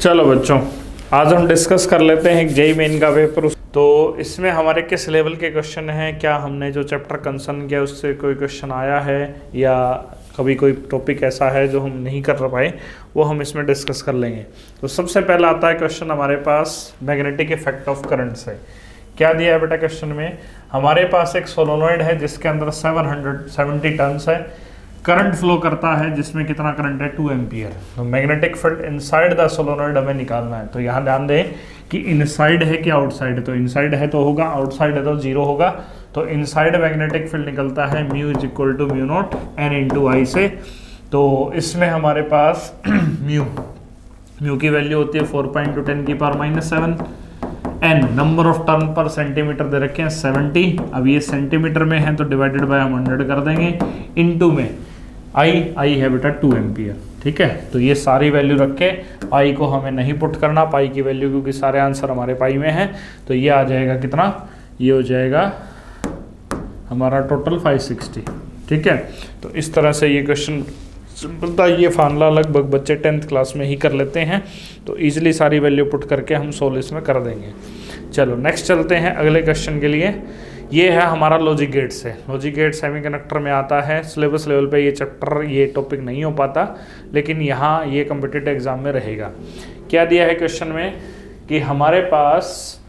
चलो बच्चों, आज हम डिस्कस कर लेते हैं जेईई मेन का पेपर। तो इसमें हमारे किस लेवल के क्वेश्चन हैं, क्या हमने जो चैप्टर कंसर्न किया उससे कोई क्वेश्चन आया है या कभी कोई टॉपिक ऐसा है जो हम नहीं कर पाए, वो हम इसमें डिस्कस कर लेंगे। तो सबसे पहला आता है क्वेश्चन हमारे पास मैग्नेटिक इफेक्ट ऑफ करंट से। क्या दिया है बेटा क्वेश्चन में? हमारे पास एक सोलोनॉइड है जिसके अंदर 770 टन्स है, करंट फ्लो करता है जिसमें कितना करंट है 2 एम्पियर। तो magnetic field inside the solenoid हमें निकालना है। तो यहाँ ध्यान दें कि इनसाइड है कि आउटसाइड। तो इनसाइड है तो होगा, आउटसाइड है तो जीरो होगा। तो इनसाइड मैग्नेटिक फील्ड निकलता है mu is equal to mu naught N into I से। तो इसमें हमारे पास म्यू की वैल्यू होती है 4.10⁻⁷। एन नंबर ऑफ टर्न पर सेंटीमीटर दे रखे हैं 70। अब ये सेंटीमीटर में है तो डिवाइडेड बाय हम 100 कर देंगे। इनटू में आई है बेटा 2 एम्पियर। ठीक है, तो ये सारी वैल्यू रख के पाई को हमें नहीं पुट करना, पाई की वैल्यू, क्योंकि सारे आंसर हमारे पाई में है। तो ये आ जाएगा कितना? ये हो जाएगा हमारा टोटल 560। ठीक है, तो इस तरह से ये क्वेश्चन सिंपलता, ये फार्मूला लगभग बच्चे 10th क्लास में ही कर लेते हैं। तो ईजिली सारी वैल्यू पुट करके हम सोल्व इसमें कर देंगे। चलो नेक्स्ट चलते हैं अगले क्वेश्चन के लिए। ये है हमारा लॉजिक गेट से। लॉजिक गेट सेमीकंडक्टर में आता है। सिलेबस लेवल पे ये चैप्टर, ये टॉपिक नहीं हो पाता, लेकिन यहाँ ये कॉम्पिटिटिव एग्जाम में रहेगा। क्या दिया है क्वेश्चन में कि हमारे पास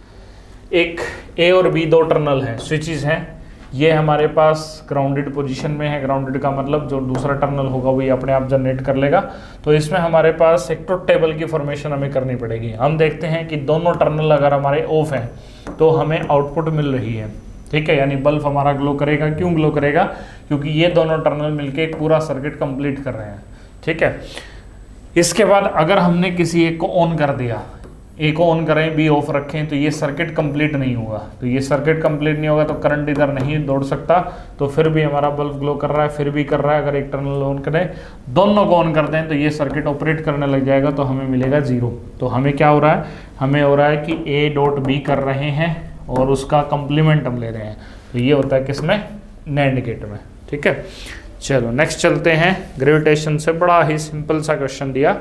एक ए और बी दो टर्मिनल हैं, स्विचेस हैं। ये हमारे पास ग्राउंडेड पोजीशन में है। ग्राउंडेड का मतलब जो दूसरा टर्मिनल होगा वही अपने आप जनरेट कर लेगा। तो इसमें हमारे पास एक ट्रुथ टेबल की फॉर्मेशन हमें करनी पड़ेगी। हम देखते हैं कि दोनों टर्मिनल अगर हमारे ऑफ हैं तो हमें आउटपुट मिल रही है। ठीक है, यानी बल्ब हमारा ग्लो करेगा। क्यों ग्लो करेगा? क्योंकि ये दोनों टर्मिनल मिलके एक पूरा सर्किट कंप्लीट कर रहे हैं। ठीक है, इसके बाद अगर हमने किसी एक को ऑन कर दिया, ए को ऑन करें, बी ऑफ रखें, तो ये सर्किट कंप्लीट नहीं होगा। तो ये सर्किट कंप्लीट नहीं होगा तो करंट इधर नहीं दौड़ सकता। तो फिर भी हमारा बल्ब ग्लो कर रहा है, फिर भी कर रहा है। अगर एक टर्मिनल ऑन करें, दोनों को ऑन कर दें, तो ये सर्किट ऑपरेट करने लग जाएगा, तो हमें मिलेगा 0। तो हमें क्या हो रहा है? हमें हो रहा है कि ए डॉट बी कर रहे हैं और उसका कंप्लीमेंट हम ले रहे हैं। तो ये होता है किसमें? नैंड गेट में। ठीक है, चलो नेक्स्ट चलते हैं। ग्रेविटेशन से बड़ा ही सिंपल सा क्वेश्चन दिया।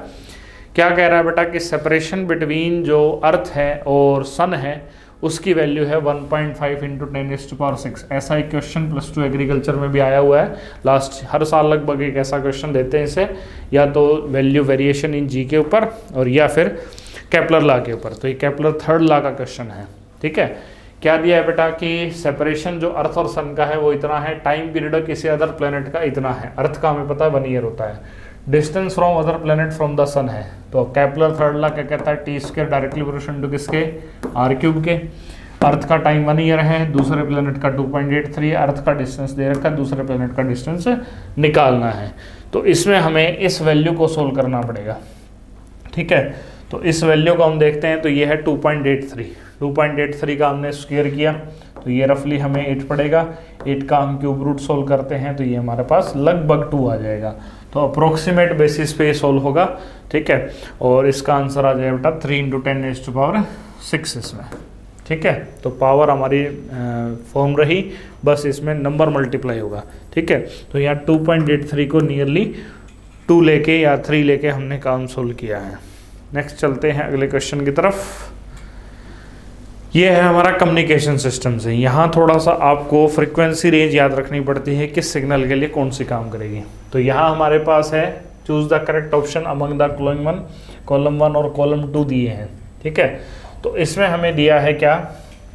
क्या कह रहा है बेटा कि सेपरेशन बिटवीन जो अर्थ है और सन है उसकी वैल्यू है 1.5 × 10⁶। ऐसा एक क्वेश्चन +2 एग्रीकल्चर में भी आया हुआ है। लास्ट हर साल लगभग एक ऐसा क्वेश्चन देते हैं इसे, या तो वैल्यू वेरिएशन इन जी के ऊपर और या फिर केपलर लॉ के ऊपर। तो ये केपलर थर्ड लॉ का क्वेश्चन है। ठीक है, क्या दिया है बेटा कि सेपरेशन जो अर्थ और सन का है वो इतना है, टाइम पीरियड किसी अदर प्लेनेट का इतना है। अर्थ का हमें पता है 1 ईयर होता है। Distance from other planet from the sun है। तो केपलर थर्ड लॉ क्या कहता है? t² डायरेक्टली प्रोपोर्शनल टू किसके? r³ के। अर्थ का टाइम 1 ईयर है, दूसरे प्लेनेट का 2.83 है। अर्थ का डिस्टेंस दे रखा है, दूसरे प्लेनेट का डिस्टेंस निकालना है। तो इसमें हमें इस वैल्यू को सोल्व करना पड़ेगा। ठीक है, तो इस वैल्यू को हम देखते हैं। तो ये है 2.83। 2.83 का हमने स्क्वायर किया तो ये रफली हमें 8 पड़ेगा। 8 का हम क्यूब रूट सोल्व करते हैं तो ये हमारे पास लगभग 2 आ जाएगा। तो अप्रोक्सीमेट बेसिस पे सोल्व होगा। ठीक है, और इसका आंसर आ जाएगा बेटा 3 × 10⁶ इसमें। ठीक है, तो पावर हमारी फॉर्म रही, बस इसमें नंबर मल्टीप्लाई होगा। ठीक है, तो यहाँ 2.83 को नियरली 2 लेके या 3 लेके हमने काम सोल्व किया है। नेक्स्ट चलते हैं अगले क्वेश्चन की तरफ। ये है हमारा कम्युनिकेशन सिस्टम से। यहाँ थोड़ा सा आपको फ्रीक्वेंसी रेंज याद रखनी पड़ती है, किस सिग्नल के लिए कौन सी काम करेगी। तो यहाँ हमारे पास है choose the correct option among the column 1 और कॉलम 2 दिए हैं। ठीक है, तो इसमें हमें दिया है क्या?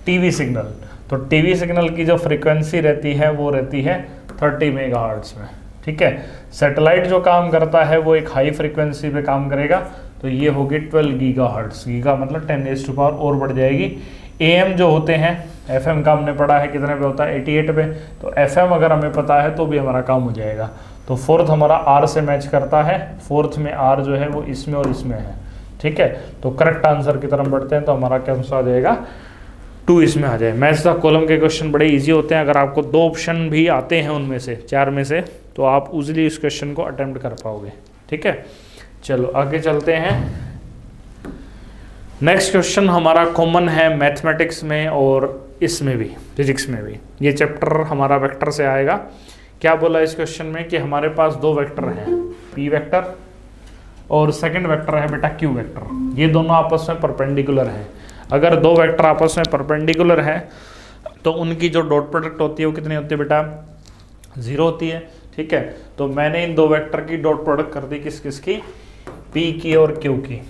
TV signal. तो टीवी सिग्नल की जो फ्रीक्वेंसी रहती है वो रहती है 30 मेगाहर्ट्ज में। ठीक है, सैटेलाइट जो काम करता है वो एक हाई फ्रीक्वेंसी पे काम करेगा, तो ये होगी 12 गीगाहर्ट्ज। गीगा मतलब 10⁻⁴ और बढ़ जाएगी। AM जो होते हैं, FM का हमने पढ़ा है कितने पे होता है? 88 पे। तो FM अगर हमें पता है तो भी हमारा काम हो जाएगा। तो फोर्थ हमारा R से मैच करता है। फोर्थ में R जो है वो इसमें और इसमें है। ठीक है, तो करेक्ट आंसर की तरफ बढ़ते हैं तो हमारा क्या आंसर आ जाएगा? 2 इसमें आ जाए। मैच द कॉलम के क्वेश्चन बड़े ईजी होते हैं। अगर आपको 2 ऑप्शन भी आते हैं उनमें से 4 में से, तो आप ईजिली इस क्वेश्चन को अटेम्प्ट कर पाओगे। ठीक है, चलो आगे चलते हैं। नेक्स्ट क्वेश्चन हमारा कॉमन है मैथमेटिक्स में और इसमें भी, फिजिक्स में भी। ये चैप्टर हमारा वेक्टर से आएगा। क्या बोला इस क्वेश्चन में कि हमारे पास 2 वेक्टर हैं, P वेक्टर और सेकंड वेक्टर है बेटा क्यू वेक्टर। ये दोनों आपस में परपेंडिकुलर है। अगर दो वेक्टर आपस में परपेंडिकुलर है तो उनकी जो डॉट प्रोडक्ट होती है वो कितनी होती है बेटा, 0 होती है। ठीक है, तो मैंने इन दो वेक्टर की डॉट प्रोडक्ट कर दी, किस किस की, पी की और क्यू की।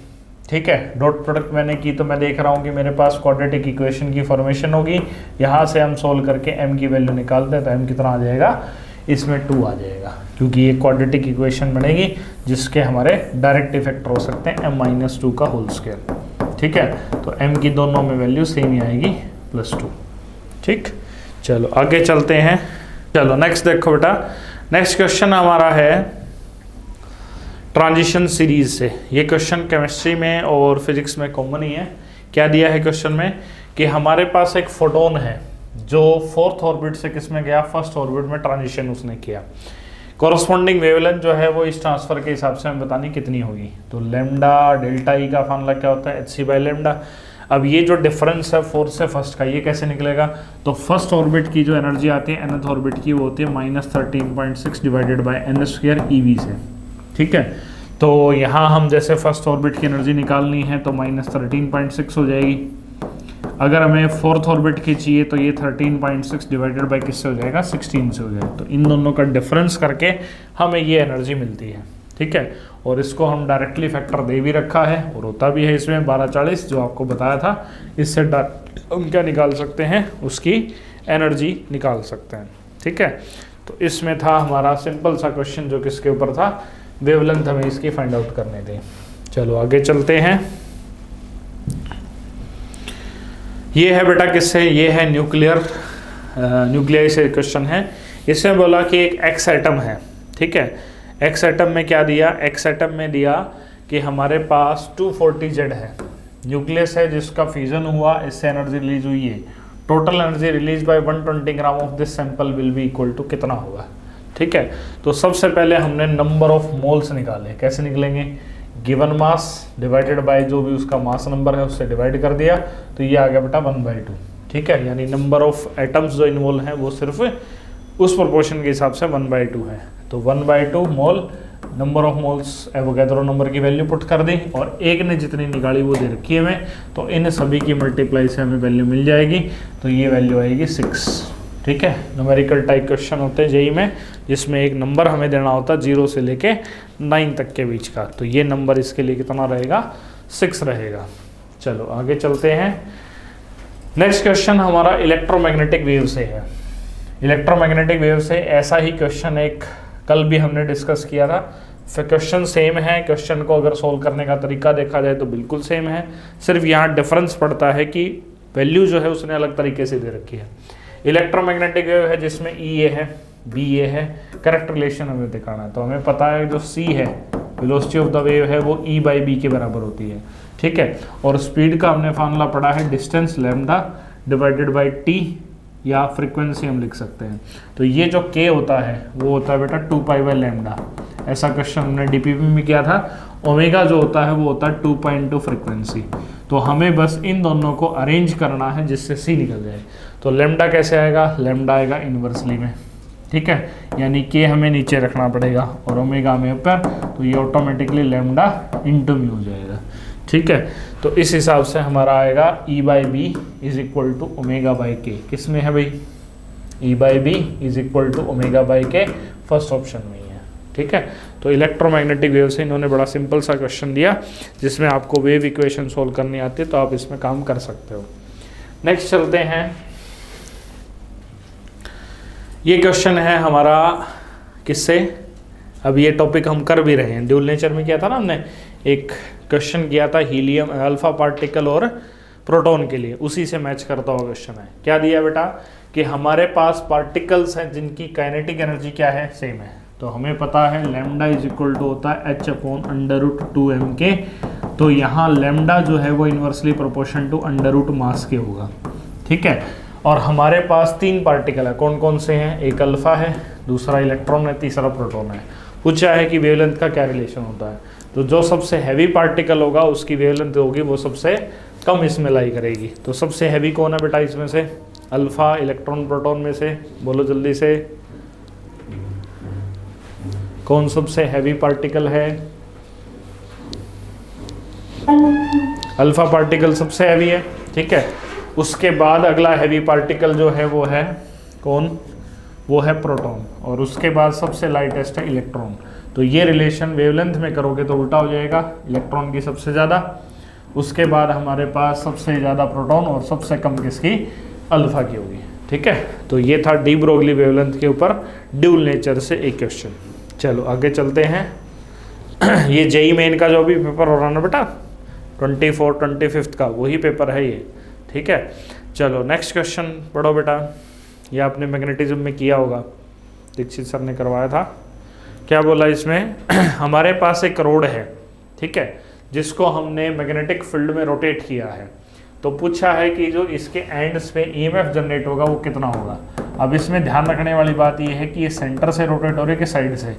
ठीक है, डॉट प्रोडक्ट मैंने की तो मैं देख रहा हूँ कि मेरे पास क्वाड्रेटिक इक्वेशन की फॉर्मेशन होगी। यहाँ से हम सोल्व करके m की वैल्यू निकालते हैं तो m कितना आ जाएगा, इसमें 2 आ जाएगा, क्योंकि ये क्वाड्रेटिक इक्वेशन बनेगी जिसके हमारे डायरेक्ट इफेक्टर हो सकते हैं m-2 का होल स्क्वायर। ठीक है, तो m की दोनों में वैल्यू सेम ही आएगी +2। ठीक, चलो आगे चलते हैं। चलो नेक्स्ट देखो बेटा, नेक्स्ट क्वेश्चन हमारा है ट्रांजिशन सीरीज से। ये क्वेश्चन केमिस्ट्री में और फिजिक्स में कॉमन ही है। क्या दिया है क्वेश्चन में कि हमारे पास एक फोटोन है जो 4th ऑर्बिट से किस में गया, 1st ऑर्बिट में ट्रांजिशन उसने किया। कॉरस्पॉन्डिंग वेवलेंथ जो है वो इस ट्रांसफर के हिसाब से हमें बतानी कितनी होगी। तो लैम्डा डेल्टा ई का फॉर्मूला क्या होता है, hc/λ। अब ये जो डिफरेंस है 4th से 1st का, ये कैसे निकलेगा, तो 1st ऑर्बिट की जो एनर्जी आती है nth ऑर्बिट की, वो होती है -13.6 डिवाइडेड बाय n² eV से। ठीक है, तो यहाँ हम जैसे 1st ऑर्बिट की एनर्जी निकालनी है तो -13.6 हो जाएगी। अगर हमें 4th ऑर्बिट की चाहिए तो ये 13.6 डिवाइडेड बाय किससे हो जाएगा, 16 से हो जाएगा। तो इन दोनों का डिफरेंस करके हमें ये एनर्जी मिलती है। ठीक है, और इसको हम डायरेक्टली फैक्टर दे भी रखा है और होता भी है इसमें 1240 जो आपको बताया था। इससे हम क्या निकाल सकते हैं, उसकी एनर्जी निकाल सकते हैं। ठीक है, तो इसमें था हमारा सिंपल सा क्वेश्चन जो किसके ऊपर था, वेवलेंथ हमें इसकी फाइंड आउट करने दें। चलो आगे चलते हैं। ये है बेटा किससे, ये है न्यूक्लियाई से क्वेश्चन है। इसमें बोला कि एक एक्स एटम है। ठीक है, एक्स एटम में क्या दिया, एक्स एटम में दिया कि हमारे पास 240Z है, न्यूक्लियस है जिसका फ्यूजन हुआ, इससे एनर्जी रिलीज हुई है। Total energy release by 120 gram of this sample will be equal to कितना होगा। ठीक है, तो सबसे पहले हमने नंबर ऑफ मोल्स निकाले। कैसे निकलेंगे, गिवन मास डिवाइडेड बाय जो भी उसका मास नंबर है उससे डिवाइड कर दिया, तो ये आ गया बेटा 1/2। ठीक है, यानी नंबर ऑफ एटम्स जो इन्वॉल्व हैं वो सिर्फ उस प्रोपोर्शन के हिसाब से 1/2 है। तो 1/2 mole, number of moles Avogadro number की वैल्यू पुट कर दी और एक ने जितनी निकाली वो दे रखी है हमें, तो इन सभी की मल्टीप्लाई से हमें वैल्यू मिल जाएगी। तो ये वैल्यू आएगी 6। ठीक है, न्यूमेरिकल टाइप क्वेश्चन होते हैं जेईई में जिसमें एक नंबर हमें देना होता है 0 से लेके 9 तक के बीच का। तो ये नंबर इसके लिए कितना रहेगा, 6 रहेगा। चलो आगे चलते हैं। नेक्स्ट क्वेश्चन हमारा इलेक्ट्रोमैग्नेटिक वेव से है। इलेक्ट्रोमैग्नेटिक वेव से ऐसा ही क्वेश्चन एक कल भी हमने डिस्कस किया था। फिर क्वेश्चन सेम है, क्वेश्चन को अगर सोल्व करने का तरीका देखा जाए तो बिल्कुल सेम है, सिर्फ यहाँ डिफरेंस पड़ता है कि वैल्यू जो है उसने अलग तरीके से दे रखी है। इलेक्ट्रोमैग्नेटिक वेव है जिसमें ई ए है, बी ए है, करेक्ट रिलेशन हमें दिखाना है। तो हमें पता है जो सी है, वेलोसिटी ऑफ द वेव है, वो E/B के बराबर होती है। ठीक है, और स्पीड का हमने फार्मूला पढ़ा है distance lambda divided by T, या फ्रीक्वेंसी हम लिख सकते हैं। तो ये जो k होता है वो होता है बेटा 2π/λ। ऐसा क्वेश्चन हमने डीपीपी में किया था। ओमेगा जो होता है वो होता है 2 फ्रीक्वेंसी। तो हमें बस इन दोनों को अरेंज करना है जिससे c निकल जाए। तो लैम्डा कैसे आएगा, लैम्डा आएगा इन्वर्सली में। ठीक है, यानी k हमें नीचे रखना पड़ेगा और ओमेगा में ऊपर, तो ये ऑटोमेटिकली लैम्डा इंटू म्यू हो जाएगा। ठीक है, तो इस हिसाब से हमारा आएगा E/B is equal to ω/k। किस में है भाई, E/B is equal to ω/k, first option में ही है। ठीक है, तो इलेक्ट्रोमैग्नेटिक वेव से इन्होंने बड़ा सिंपल सा क्वेश्चन दिया जिसमें आपको वेव इक्वेशन सोल्व करनी आती है, तो आप इसमें काम कर सकते हो। नेक्स्ट चलते हैं। ये क्वेश्चन है हमारा किससे, अब ये टॉपिक हम कर भी रहे हैं, ड्यूल नेचर में किया था ना हमने, एक क्वेश्चन किया था हीलियम अल्फा पार्टिकल और प्रोटॉन के लिए, उसी से मैच करता हुआ क्वेश्चन है। क्या दिया बेटा कि हमारे पास पार्टिकल्स हैं जिनकी काइनेटिक एनर्जी क्या है, सेम है। तो हमें पता है लैम्डा इज इक्वल टू होता है h/√2mk। तो यहाँ लैम्डा जो है वो inversely proportion to under root mass के होगा। ठीक है, और हमारे पास 3 पार्टिकल है, कौन कौन से हैं, एक अल्फा है, दूसरा इलेक्ट्रॉन है, तीसरा प्रोटॉन है। पूछा है कि वेवलेंथ का क्या रिलेशन होता है, तो जो सबसे हैवी पार्टिकल होगा उसकी वेवलेंथ होगी वो सबसे कम इसमें लाई करेगी। तो सबसे हैवी कौन है बेटा इसमें से, अल्फा, इलेक्ट्रॉन, प्रोटॉन में से बोलो जल्दी से, कौन सबसे हैवी पार्टिकल है, अल्फा पार्टिकल सबसे हैवी है, ठीक है। उसके बाद अगला हैवी पार्टिकल जो है वो है कौन, वो है प्रोटॉन, और उसके बाद सबसे लाइटेस्ट है इलेक्ट्रॉन। तो ये रिलेशन वेवलेंथ में करोगे तो उल्टा हो जाएगा, इलेक्ट्रॉन की सबसे ज़्यादा, उसके बाद हमारे पास सबसे ज़्यादा प्रोटॉन और सबसे कम किसकी, अल्फा की होगी, ठीक है। तो ये था डी ब्रोगली वेवलेंथ के ऊपर ड्यूल नेचर से एक क्वेश्चन। चलो आगे चलते हैं। ये जेई मेन का जो भी पेपर हो रहा है ना बेटा 24 25 का, वही पेपर है ये, ठीक है। चलो नेक्स्ट क्वेश्चन पढ़ो बेटा। ये आपने मैग्नेटिज्म में किया होगा, दीक्षित सर ने करवाया था। क्या बोला इसमें हमारे पास एक रोड है, ठीक है, जिसको हमने मैग्नेटिक फील्ड में रोटेट किया है। तो पूछा है कि जो इसके एंड्स पे ईएमएफ जनरेट होगा वो कितना होगा। अब इसमें ध्यान रखने वाली बात ये है कि ये सेंटर से रोटेट हो रही है कि साइड से।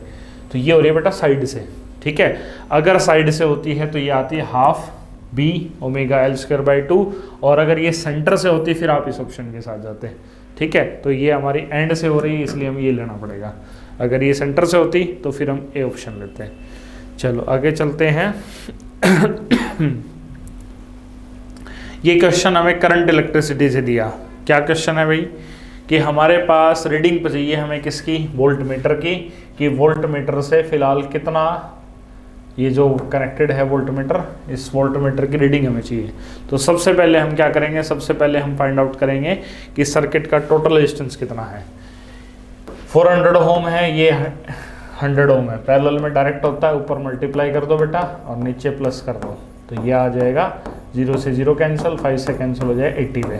तो ये हो रही है बेटा साइड से, ठीक है। अगर साइड से होती है तो ये आती है half B omega L square by 2, और अगर ये सेंटर से होती फिर आप इस ऑप्शन के साथ जाते हैं, ठीक है। तो ये हमारी एंड से हो रही है इसलिए हमें ये लेना पड़ेगा। अगर ये सेंटर से होती तो फिर हम ए ऑप्शन लेते हैं। चलो आगे चलते हैं। ये क्वेश्चन हमें करंट इलेक्ट्रिसिटी से दिया। क्या क्वेश्चन है भाई कि हमारे पास रीडिंग पे चाहिए हमें किसकी, वोल्ट मीटर की, कि वोल्ट मीटर से फिलहाल कितना, ये जो कनेक्टेड है वोल्ट मीटर, इस वोल्ट मीटर की रीडिंग हमें चाहिए। तो सबसे पहले हम क्या करेंगे, सबसे पहले हम फाइंड आउट करेंगे कि सर्किट का टोटल रेजिस्टेंस कितना है। 400 ओम है, ये 100 ओम है, पैरेलल में डायरेक्ट होता है, ऊपर मल्टीप्लाई कर दो बेटा और नीचे प्लस कर दो, तो ये आ जाएगा 0 से 0 कैंसिल, 5 से कैंसिल हो जाए 80 पे,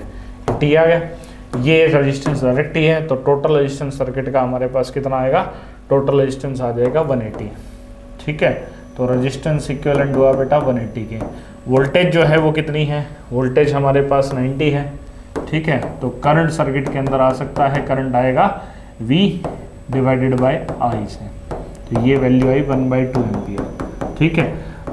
80 आ गया। ये रेजिस्टेंस डायरेक्ट ही है, तो टोटल रेजिस्टेंस सर्किट का हमारे पास कितना आएगा, टोटल रेजिस्टेंस आ जाएगा 180, ठीक है। तो रेजिस्टेंस इक्विवेलेंट हुआ बेटा 180 के। वोल्टेज जो है वो कितनी है, वोल्टेज हमारे पास 90 है, ठीक है। तो करंट सर्किट के अंदर आ सकता है, करंट आएगा V डिवाइडेड बाय I से, तो ये वैल्यू आई 1/2 एम्पियर, ठीक है।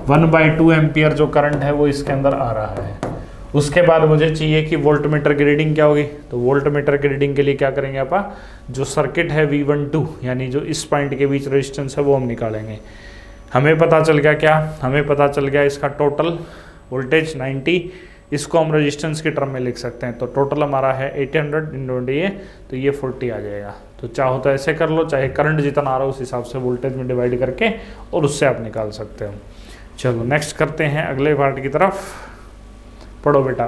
1/2 एम्पियर जो करंट है वो इसके अंदर आ रहा है। उसके बाद मुझे चाहिए कि वोल्ट मीटर की रीडिंग क्या होगी। तो वोल्ट मीटर की रीडिंग के लिए क्या करेंगे आप, जो सर्किट है V12 यानी जो इस पॉइंट के बीच रेजिस्टेंस है वो हम निकालेंगे। हमें पता चल गया क्या, हमें पता चल गया इसका टोटल वोल्टेज 90, इसको हम रेजिस्टेंस की टर्म में लिख सकते हैं। तो टोटल हमारा है 800 × ये, तो ये 40 आ जाएगा। तो चाहो तो ऐसे कर लो, चाहे करंट जितना आ रहा है उस हिसाब से वोल्टेज में डिवाइड करके और उससे आप निकाल सकते हो। चलो नेक्स्ट करते हैं अगले पार्ट की तरफ, पढ़ो बेटा।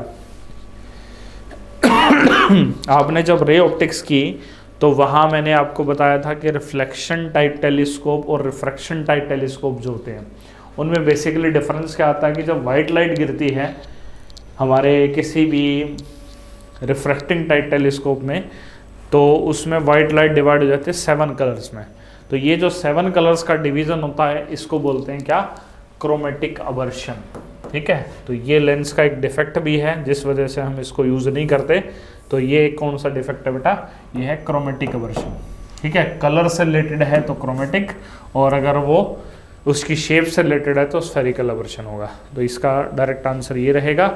आपने जब रे ऑप्टिक्स की तो वहाँ मैंने आपको बताया था कि रिफ्लेक्शन टाइप टेलीस्कोप और रिफ्रैक्शन टाइप टेलीस्कोप जो होते हैं उनमें बेसिकली डिफरेंस क्या आता है कि जब वाइट लाइट गिरती है हमारे किसी भी रिफ्रैक्टिंग टाइप टेलीस्कोप में, तो उसमें वाइट लाइट डिवाइड हो जाती है 7 कलर्स में। तो ये जो 7 कलर्स का डिवीज़न होता है इसको बोलते हैं क्या, क्रोमेटिक अवर्शन, ठीक है। तो ये लेंस का एक डिफेक्ट भी है जिस वजह से हम इसको यूज़ नहीं करते। तो ये कौन सा डिफेक्ट है बेटा, ये है क्रोमेटिक अवर्शन, ठीक है। कलर से रिलेटेड है तो क्रोमेटिक, और अगर वो उसकी शेप से रिलेटेड है तो स्फेरिकल अवर्शन होगा। तो इसका डायरेक्ट आंसर ये रहेगा।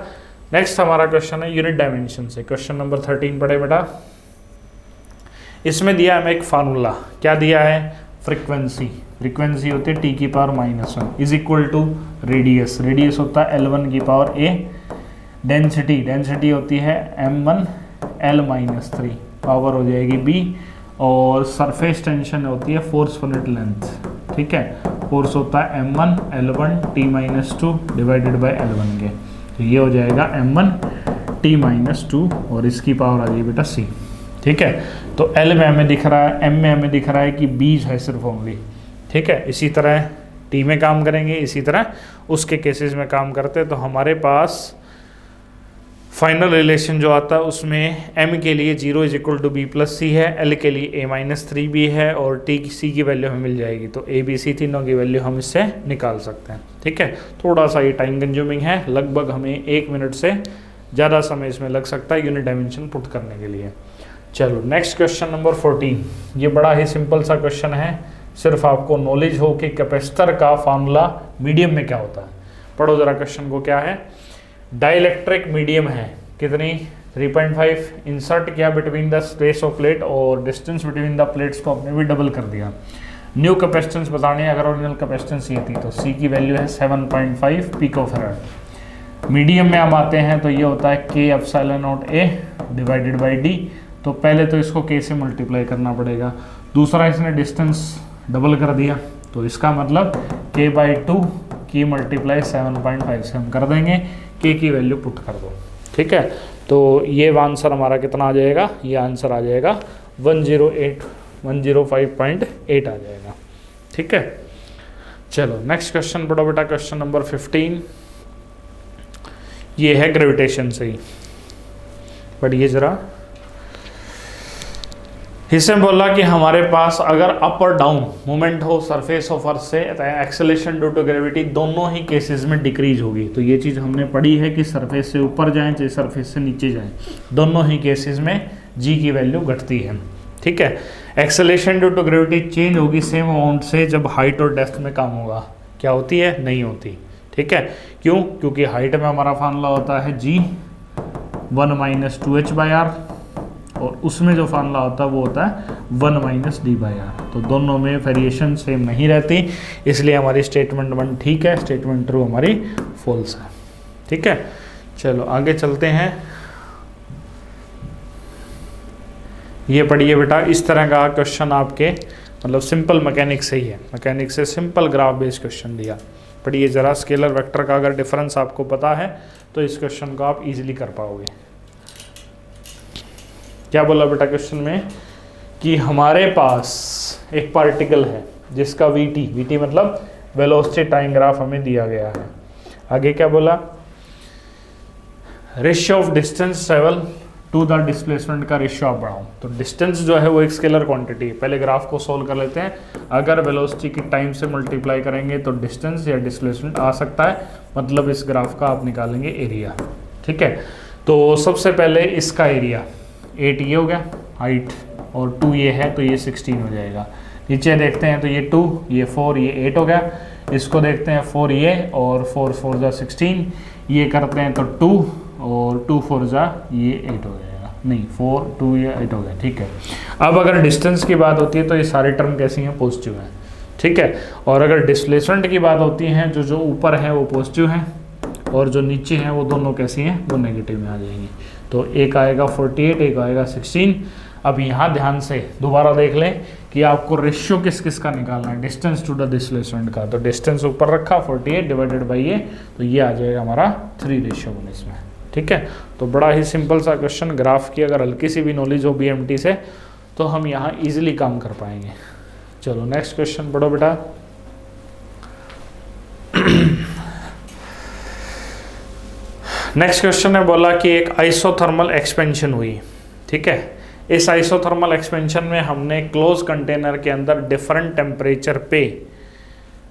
नेक्स्ट हमारा क्वेश्चन है यूनिट डायमेंशन से, क्वेश्चन नंबर 13 पढ़े बेटा। इसमें दिया हमें एक फार्मूला, क्या दिया है, फ्रीक्वेंसी, फ्रीक्वेंसी होती है t⁻⁻1 is equal to radius, radius होता है L1⁴ डेंसिटी, डेंसिटी होती है m1 L-3, पावर हो जाएगी b, और सरफेस टेंशन होती है फोर्स पर यूनिट लेंथ, ठीक है। फोर्स होता है m1 L1 t-2 divided by L1 के, तो ये हो जाएगा m1 t-2 और इसकी पावर आ जाएगी बेटा c, ठीक है। तो L में हमें दिख रहा है, M में हमें दिख रहा है कि B है सिर्फ ओनली, ठीक है। इसी तरह T में काम करेंगे, इसी तरह उसके केसेस में काम करते हैं। तो हमारे पास फाइनल रिलेशन जो आता है उसमें M के लिए 0 = B+C है, L के लिए A-3B है और T C की वैल्यू हमें मिल जाएगी। तो A B C तीनों की वैल्यू हम इससे निकाल सकते हैं, ठीक है। थोड़ा सा ये टाइम कंज्यूमिंग है, लगभग हमें 1 मिनट से ज़्यादा समय इसमें लग सकता है यूनिट डायमेंशन पुट करने के लिए। चलो नेक्स्ट क्वेश्चन नंबर 14, ये बड़ा ही सिंपल सा क्वेश्चन है, सिर्फ आपको नॉलेज हो कि कैपेसिटर का फार्मूला मीडियम में क्या होता है। पढ़ो जरा क्वेश्चन को, क्या है, डाइलेक्ट्रिक मीडियम है कितनी 3.5, इंसर्ट किया between the space of plate और डिस्टेंस बिटवीन द प्लेट्स को आपने भी डबल कर दिया। न्यू कैपेसिटेंस बतानी है, अगर ओरिजिनल कैपेसिटेंस ये थी तो C की वैल्यू है 7.5 पिकोफैराड। मीडियम में हम आते हैं तो ये होता है k epsilon not a divided by d। तो पहले तो इसको k से मल्टीप्लाई करना पड़ेगा, दूसरा इसने डिस्टेंस डबल कर दिया, तो इसका मतलब k बाई 2 की मल्टीप्लाई 7.5 से हम कर देंगे, k की वैल्यू पुट कर दो। ठीक है, तो ये आंसर हमारा कितना आ जाएगा, ये आंसर आ जाएगा 105.8 आ जाएगा। ठीक है, चलो नेक्स्ट क्वेश्चन पढ़ो बेटा, क्वेश्चन नंबर 15। ये है ग्रेविटेशन से ही, पढ़िए जरा। इसमें बोला कि हमारे पास अगर अप और डाउन मूवमेंट हो सरफेस ऑफ अर्थ से, एक्सेलेरेशन ड्यू टू ग्रेविटी दोनों ही केसेस में डिक्रीज होगी। तो ये चीज़ हमने पढ़ी है कि सरफेस से ऊपर जाएं चाहे सरफेस से नीचे जाएं, दोनों ही केसेस में जी की वैल्यू घटती है। ठीक है, acceleration due to gravity change होगी सेम अमाउंट से जब हाइट और डेप्थ में काम होगा। क्या होती है? नहीं होती। ठीक है, क्यों? क्योंकि हाइट में हमारा फार्मूला होता है g 1 माइनस 2h/r और उसमें जो फार्मूला होता है वो होता है 1 माइनस d/r। तो दोनों में वेरिएशन सेम नहीं रहती, इसलिए हमारी स्टेटमेंट 1 ठीक है, स्टेटमेंट 2 हमारी फॉल्स है। ठीक है, चलो आगे चलते हैं। ये पढ़िए बेटा, इस तरह का क्वेश्चन आपके मतलब सिंपल मैकेनिक्स से ही है, मैकेनिक्स से सिंपल ग्राफ बेस्ड क्वेश्चन दिया। पढ़िए जरा, स्केलर वेक्टर का अगर डिफरेंस आपको पता है तो इस क्वेश्चन को आप इजीली कर पाओगे। क्या बोला बेटा क्वेश्चन में कि हमारे पास एक पार्टिकल है जिसका वीटी मतलब वेलोसिटी टाइम ग्राफ हमें दिया गया है। आगे क्या बोला? Ratio of distance travel to the displacement का रेशियो आप बढ़ाओ। तो डिस्टेंस जो है वो एक स्केलर क्वांटिटी है। पहले ग्राफ को सोल्व कर लेते हैं। अगर वेलोसिटी की टाइम से मल्टीप्लाई करेंगे तो डिस्टेंस या डिस्प्लेसमेंट आ सकता है, मतलब इस ग्राफ का आप निकालेंगे एरिया। ठीक है, तो सबसे पहले इसका एरिया 8 ये हो गया हाइट और 2 ये है तो ये 16 हो जाएगा। नीचे देखते हैं तो ये 2 ये 4 ये 8 हो गया। इसको देखते हैं 4 ये और 4 4 जा 16, ये करते हैं तो 2 और 2 4 जा ये 8 हो जाएगा। नहीं 4 2 ये 8 हो गया। ठीक है, अब अगर डिस्टेंस की बात होती है तो ये सारे टर्म कैसी हैं? पॉजिटिव हैं। ठीक है, और अगर डिस्प्लेसमेंट की बात होती है जो ऊपर है वो पॉजिटिव हैं और जो नीचे हैं वो दोनों कैसी हैं? वो नेगेटिव में आ जाएंगी। तो एक आएगा 48, एक आएगा 16। अब यहाँ ध्यान से दोबारा देख लें कि आपको रेशियो किस किस का निकालना है, डिस्टेंस टू द डिस्प्लेसमेंट का। तो डिस्टेंस ऊपर रखा 48 डिवाइडेड बाई ये, तो ये आ जाएगा हमारा 3:1 इसमें। ठीक है, तो बड़ा ही सिंपल सा क्वेश्चन। ग्राफ की अगर हल्की सी भी नॉलेज हो BMT से तो हम यहाँ ईजिली काम कर पाएंगे। चलो नेक्स्ट क्वेश्चन पढ़ो बेटा। नेक्स्ट क्वेश्चन ने बोला कि एक आइसोथर्मल एक्सपेंशन हुई। ठीक है, इस आइसोथर्मल एक्सपेंशन में हमने क्लोज कंटेनर के अंदर डिफरेंट टेम्परेचर पे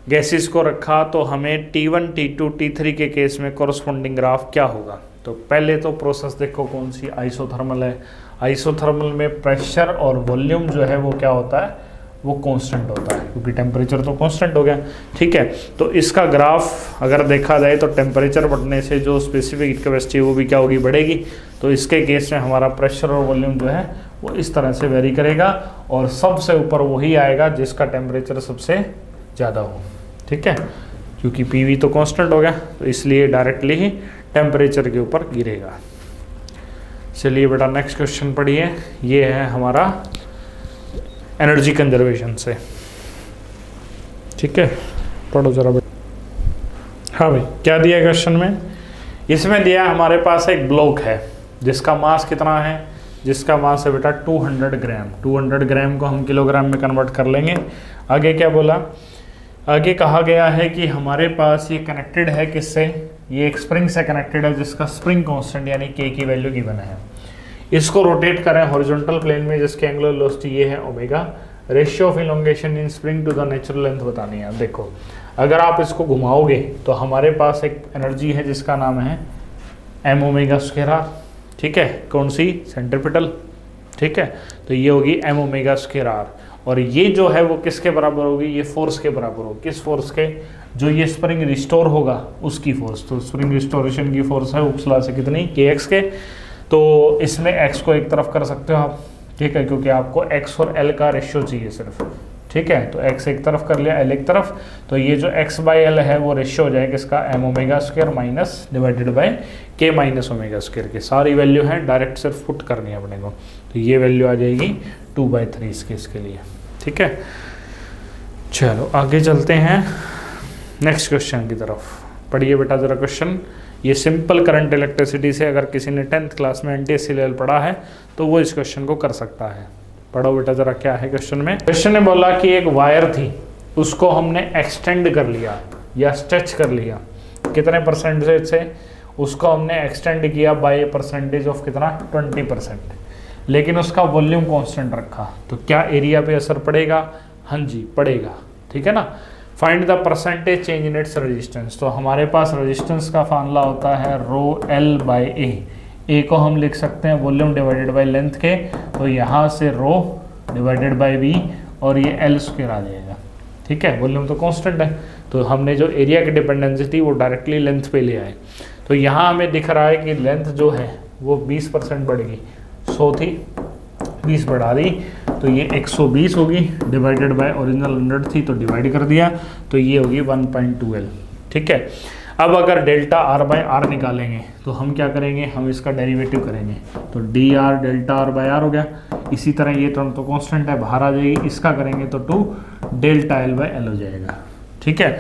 गैसेस को रखा, तो हमें T1 T2 T3 के केस में कॉरस्पॉन्डिंग ग्राफ क्या होगा। तो पहले तो प्रोसेस देखो कौन सी, आइसोथर्मल है। आइसोथर्मल में प्रेशर और वॉल्यूम जो है वो क्या होता है? वो कांस्टेंट होता है, क्योंकि टेम्परेचर तो कांस्टेंट हो गया। ठीक है, तो इसका ग्राफ अगर देखा जाए तो टेम्परेचर बढ़ने से जो स्पेसिफिक हीट कैपेसिटी वो भी क्या होगी? बढ़ेगी। तो इसके केस में हमारा प्रेशर और वॉल्यूम जो है वो इस तरह से वेरी करेगा और सबसे ऊपर वही आएगा जिसका टेम्परेचर सबसे ज़्यादा हो। ठीक है, क्योंकि PV तो कांस्टेंट हो गया तो इसलिए डायरेक्टली ही टेम्परेचर के ऊपर गिरेगा। चलिए बेटा नेक्स्ट क्वेश्चन पढ़िए। ये है हमारा एनर्जी कंजर्वेशन से। ठीक है, पढ़ो जरा बेटा। हाँ भाई, क्या दिया क्वेश्चन में? इसमें दिया हमारे पास एक ब्लॉक है जिसका मास कितना है? जिसका मास है बेटा 200 ग्राम। 200 ग्राम को हम किलोग्राम में कन्वर्ट कर लेंगे। आगे क्या बोला? आगे कहा गया है कि हमारे पास ये कनेक्टेड है किससे? ये एक स्प्रिंग से कनेक्टेड है जिसका स्प्रिंग कांस्टेंट यानी K की वैल्यू गिवन है। इसको रोटेट करें हॉरिजॉन्टल प्लेन में जिसके एंगुलर वेलोसिटी ये है omega. Ratio of elongation in spring to the natural length बतानी है। देखो अगर आप इसको घुमाओगे तो हमारे पास एक एनर्जी है जिसका नाम है m ओमेगा स्क्वायर r। ठीक है, कौन सी? सेंट्रीपिटल। ठीक है, तो ये होगी m ओमेगा स्क्वायर r और ये जो है वो किसके बराबर होगी? ये फोर्स के बराबर होगी। किस फोर्स के? जो ये स्प्रिंग रिस्टोर होगा उसकी फोर्स। तो स्प्रिंग रिस्टोरेशन की फोर्स है उपसला से कितनी? kx के। तो इसमें x को एक तरफ कर सकते हो आप। ठीक है, क्योंकि आपको x और l का रेशियो चाहिए सिर्फ। ठीक है। तो x एक तरफ कर लिया, l एक तरफ, तो ये जो x/l है वो रेशियो हो जाएगा इसका m⍵² minus divided by k minus ω² की सारी वैल्यू है, डायरेक्ट सिर्फ पुट करनी है अपने को। तो ये वैल्यू आ जाएगी 2/3 इसके लिए, ठीक है। चलो आगे चलते हैं नेक्स्ट क्वेश्चन की तरफ। पढ़िए बेटा ज़रा क्वेश्चन। ये सिंपल करंट इलेक्ट्रिसिटी से अगर किसी ने 10th क्लास में NTSC लेवल पढ़ा है तो वो इस क्वेश्चन को कर सकता है। पढ़ो बेटा ज़रा क्या है क्वेश्चन में। क्वेश्चन ने बोला कि एक वायर थी, उसको हमने एक्सटेंड कर लिया या स्ट्रेच कर लिया, कितने परसेंटेज से? उसको हमने एक्सटेंड किया बाय परसेंटेज ऑफ कितना, 20%, लेकिन उसका वॉल्यूम कांस्टेंट रखा, तो क्या एरिया पे असर पड़ेगा? हाँ जी पड़ेगा, ठीक है ना। Find the percentage change in its resistance. तो हमारे पास रेजिस्टेंस का फार्मूला होता है ρl/a। ए को हम लिख सकते हैं वॉल्यूम डिवाइडेड बाय लेंथ के, तो यहाँ से रो डिवाइडेड बाय v और ये l² आ जाएगा, ठीक है। वॉल्यूम तो कांस्टेंट है, तो हमने जो एरिया की डिपेंडेंसी थी वो डायरेक्टली लेंथ पे ले आए। तो यहाँ हमें दिख रहा है कि लेंथ जो है वो 20% बढ़ गई, 100 थी 20 बढ़ा दी, तो ये 120 होगी डिवाइडेड बाय ओरिजिनल 100 थी तो डिवाइड कर दिया, तो ये होगी 1.2L, ठीक है। अब अगर डेल्टा R/R निकालेंगे तो हम क्या करेंगे, हम इसका डेरिवेटिव करेंगे, तो dr डेल्टा R/R हो गया। इसी तरह ये टर्म तो कांस्टेंट है, बाहर आ जाएगी, इसका करेंगे तो 2 डेल्टा L/L हो जाएगा, ठीक है।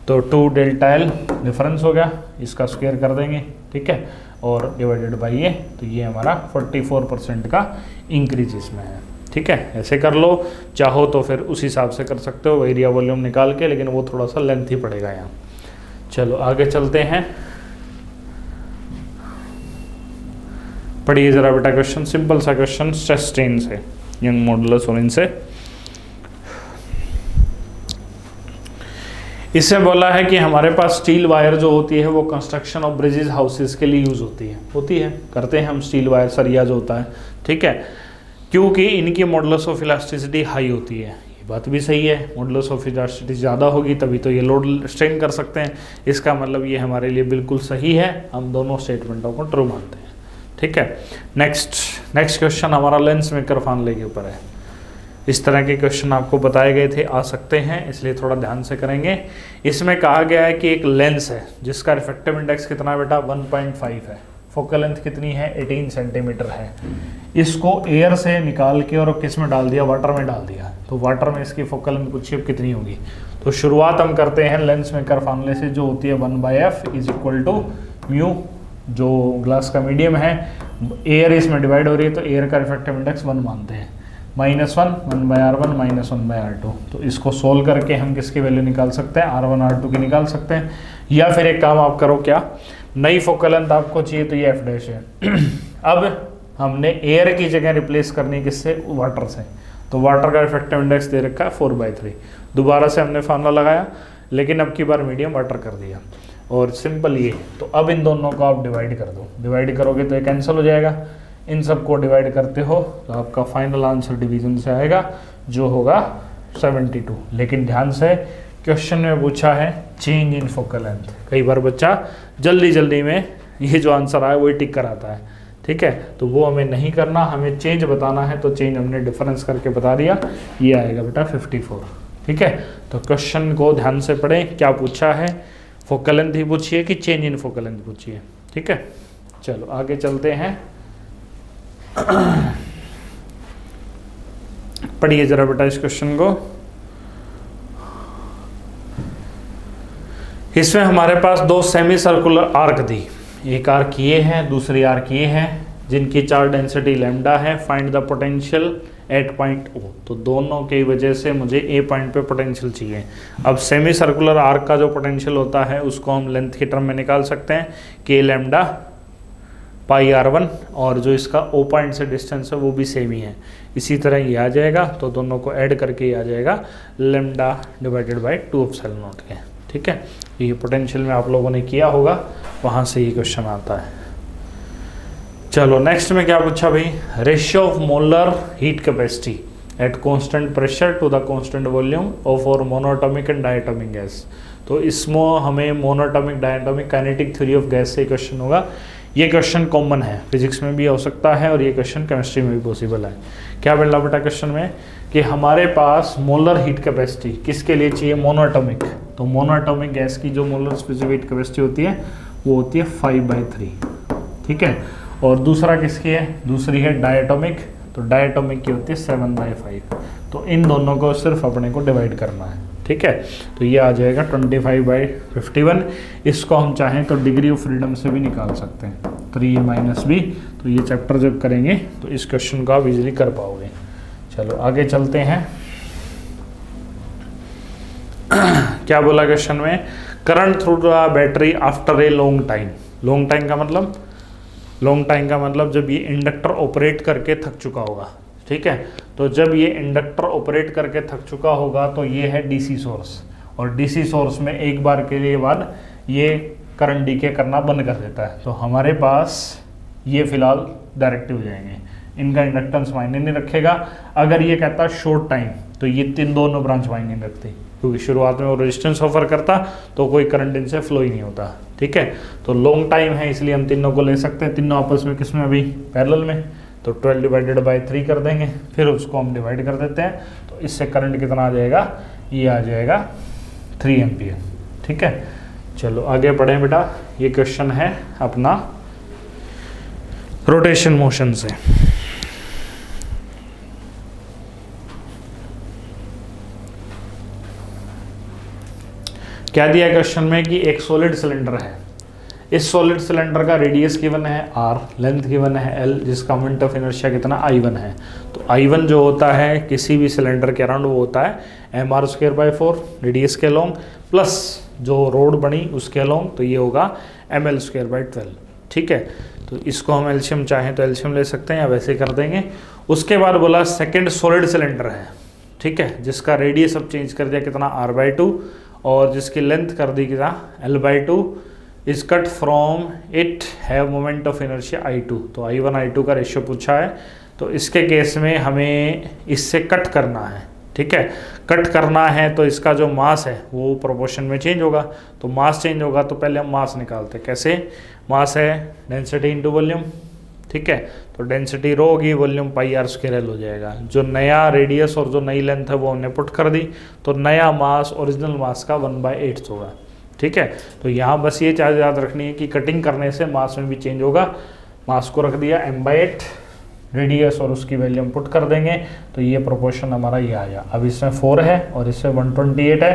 तो 2 डेल्टा L डिफरेंस हो गया, इसका स्क्वायर कर देंगे, ठीक है, और डिवाइडेड बाई ये, तो ये हमारा 44% का इंक्रीज इसमें है, ठीक है। ऐसे कर लो, चाहो तो फिर उस हिसाब से कर सकते हो एरिया वॉल्यूम निकाल के, लेकिन वो थोड़ा सा लेंथ ही पड़ेगा यहाँ। चलो आगे चलते हैं, पढ़िए जरा बेटा क्वेश्चन, सिंपल सा क्वेश्चन, स्ट्रेस स्ट्रेन से, यंग मॉडुलस और इनसे। इससे बोला है कि हमारे पास स्टील वायर जो होती है वो कंस्ट्रक्शन ऑफ ब्रिजेस हाउसेस के लिए यूज होती है करते हैं हम स्टील वायर, सरिया जो होता है, ठीक है, क्योंकि इनकी मॉडुलस ऑफ इलास्टिसिटी हाई होती है। ये बात भी सही है, मॉडुलस ऑफ इलास्टिसिटी ज़्यादा होगी तभी तो ये लोड स्ट्रेन कर सकते हैं, इसका मतलब ये हमारे लिए बिल्कुल सही है, हम दोनों स्टेटमेंटों को ट्रू मानते हैं, ठीक है। नेक्स्ट क्वेश्चन हमारा लेंस मेकर फार्मूले के ऊपर है। इस तरह के क्वेश्चन आपको बताए गए थे, आ सकते हैं, इसलिए थोड़ा ध्यान से करेंगे। इसमें कहा गया है कि एक लेंस है जिसका रिफ्रैक्टिव इंडेक्स कितना है बेटा, 1.5 है, फोकल लेंथ कितनी है, 18 सेंटीमीटर है। इसको एयर से निकाल के और किस में डाल दिया, वाटर में डाल दिया, तो वाटर में इसकी फोकल लेंथ कुछ कितनी होगी। तो शुरुआत हम करते हैं लेंस मेकर फार्मूले से, जो होती है 1/f is equal to mu, जो ग्लास का मीडियम है, एयर इसमें डिवाइड हो रही है तो एयर का रिफ्रैक्टिव इंडेक्स 1 मानते हैं, -1 1/r1 -1/r2। तो इसको सोल्व करके हम किसकी वैल्यू निकाल सकते हैं, R1 R2 की निकाल सकते हैं। या फिर एक काम आप करो, क्या नई फोकल लेंथ आपको चाहिए तो ये f' है। अब हमने एयर की जगह रिप्लेस करनी किससे, वाटर से, तो वाटर का रिफ्रैक्टिव इंडेक्स दे रखा है 4/3। दोबारा से हमने फार्मूला लगाया, लेकिन अब की बार मीडियम वाटर कर दिया, और सिंपल ये। तो अब इन दोनों को आप डिवाइड कर दो, डिवाइड करोगे तो ये कैंसिल हो जाएगा, इन सबको डिवाइड करते हो तो आपका फाइनल आंसर डिवीजन से आएगा, जो होगा 72। लेकिन ध्यान से क्वेश्चन में पूछा है चेंज इन फोकल लेंथ, कई बार बच्चा जल्दी में ये जो आंसर आया वही टिक कराता है, ठीक है, तो वो हमें नहीं करना, हमें चेंज बताना है, तो चेंज हमने डिफरेंस करके बता दिया, ये आएगा बेटा 54, ठीक है। तो क्वेश्चन को ध्यान से पढ़ें, क्या पूछा है, फोकल लेंथ ही पूछिए कि चेंज इन फोकल लेंथ पूछिए, ठीक है। चलो आगे चलते हैं, पढ़िए जरा बेटा इस क्वेश्चन को। इसमें हमारे पास 2 सेमी सर्कुलर आर्क थी, एक आर्क ये है, दूसरी आर्क ये है, जिनकी चार्ज डेंसिटी लैम्डा है। Find the potential at point O। तो दोनों की वजह से मुझे ए पॉइंट पे पोटेंशियल चाहिए। अब सेमी सर्कुलर आर्क का जो पोटेंशियल होता है उसको हम लेंथ के टर्म में निकाल सकते हैं, k लैम्डा पाई r1, और जो इसका O पॉइंट से डिस्टेंस है वो भी सेम ही है। इसी तरह ये आ जाएगा, तो दोनों को ऐड करके ये आ जाएगा lambda divided by 2 epsilon not के, ठीक है। ये पोटेंशियल में आप लोगों ने किया होगा, वहाँ से ये क्वेश्चन आता है। चलो नेक्स्ट में क्या पूछा भाई, ratio of molar heat capacity at constant pressure to the constant volume of और मोनोटॉमिक एंड डायटोमिक गैस। तो इसमें हमें monatomic diatomic kinetic theory of gas से क्वेश्चन होगा। ये क्वेश्चन कॉमन है, फिजिक्स में भी हो सकता है और ये क्वेश्चन केमिस्ट्री में भी पॉसिबल है क्या बोला बेटा क्वेश्चन में कि हमारे पास मोलर हीट कैपेसिटी किसके लिए चाहिए, मोनोएटॉमिक। तो मोनोएटॉमिक गैस की जो मोलर स्पेसिफिक हीट कैपेसिटी होती है वो होती है 5/3, ठीक है। और दूसरा किसकी है, दूसरी है डायटोमिक, तो डायटोमिक की होती है 7/5। तो इन दोनों को सिर्फ अपने को डिवाइड करना है, ठीक है। तो ये आ जाएगा 25/51। इसको हम चाहें तो डिग्री ऑफ फ्रीडम से भी निकाल सकते हैं, 3a-b। तो ये चैप्टर जब करेंगे तो इस क्वेश्चन को आप इजीली कर पाओगे। चलो आगे चलते हैं। क्या बोला क्वेश्चन में, current through the battery after a long time. Long time का मतलब, लॉन्ग टाइम का मतलब जब ये इंडक्टर ऑपरेट करके थक चुका होगा, ठीक है। तो जब ये इंडक्टर ऑपरेट करके थक चुका होगा तो ये है डीसी सोर्स, और डीसी सोर्स में एक बार के लिए बाद ये करंट डीके करना बंद कर देता है। तो हमारे पास ये फिलहाल डायरेक्टिव हो जाएंगे, इनका इंडक्टेंस मायने नहीं रखेगा। अगर ये कहता है शॉर्ट टाइम तो ये दोनों ब्रांच मायने नहीं रखती, क्योंकि शुरुआत में वो रेजिस्टेंस ऑफर करता तो कोई करंट इनसे फ्लो ही नहीं होता, ठीक है। तो लॉन्ग टाइम है इसलिए हम तीनों को ले सकते हैं, तीनों आपस में किसमें अभी पैरेलल में। तो 12/3 कर देंगे, फिर उसको हम डिवाइड कर देते हैं। तो इससे करंट कितना आ जाएगा, ये आ जाएगा 3 एम्पियर, ठीक है। चलो आगे बढ़ें बेटा। ये क्वेश्चन है अपना रोटेशन मोशन से। क्या दिया क्वेश्चन में कि एक सॉलिड सिलेंडर है, इस सॉलिड सिलेंडर का रेडियस गिवन है r, लेंथ गिवन है l, जिसका मोमेंट ऑफ इनर्शिया कितना I1 है। तो I1 जो होता है किसी भी सिलेंडर के अराउंड वो होता है mr²/4 रेडियस के लॉन्ग, प्लस जो रोड बनी उसके लॉन्ग, तो ये होगा ml²/12, ठीक है। तो इसको हम एल्शियम चाहें तो एल्शियम ले सकते हैं या वैसे कर देंगे। उसके बाद बोला सेकेंड सॉलिड सिलेंडर है, ठीक है, जिसका रेडियस अब चेंज कर दिया कितना r/2 और जिसकी लेंथ कर दी कितना l/2 is cut from it have moment of inertia I2। तो I1 I2 का रेशियो पूछा है, तो इसके केस में हमें इससे कट करना है, ठीक है। कट करना है तो इसका जो मास है वो प्रोपोर्शन में चेंज होगा। तो मास चेंज होगा तो पहले हम मास निकालते हैं। कैसे, मास है डेंसिटी इंटू वॉल्यूम, ठीक है। तो डेंसिटी रो होगी, वॉल्यूम πr² हो जाएगा। जो नया रेडियस और जो नई लेंथ है वो हमने पुट कर दी, तो नया मास ओरिजिनल मास का 1/8 होगा, ठीक है। तो यहाँ बस ये चीज़ याद रखनी है कि कटिंग करने से मास में भी चेंज होगा। मास को रख दिया m/8, रेडियस और उसकी वैल्यू हम पुट कर देंगे, तो ये प्रोपोर्शन हमारा ये आ गया। अब इसमें 4 है और इसमें 128 है,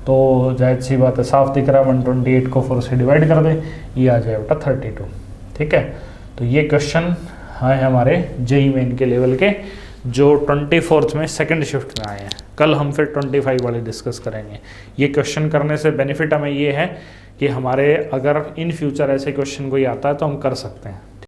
तो जाहिर सी बात है, साफ दिख रहा है, 128 को 4 से डिवाइड कर दें, ये आ जाए बेटा 32, ठीक है। तो ये क्वेश्चन है हमारे जेईई मेन के लेवल के, जो 24th में सेकंड शिफ्ट में आए हैं। कल हम फिर 25 वाले डिस्कस करेंगे। ये क्वेश्चन करने से बेनिफिट हमें ये है कि हमारे अगर इन फ्यूचर ऐसे क्वेश्चन कोई आता है तो हम कर सकते हैं।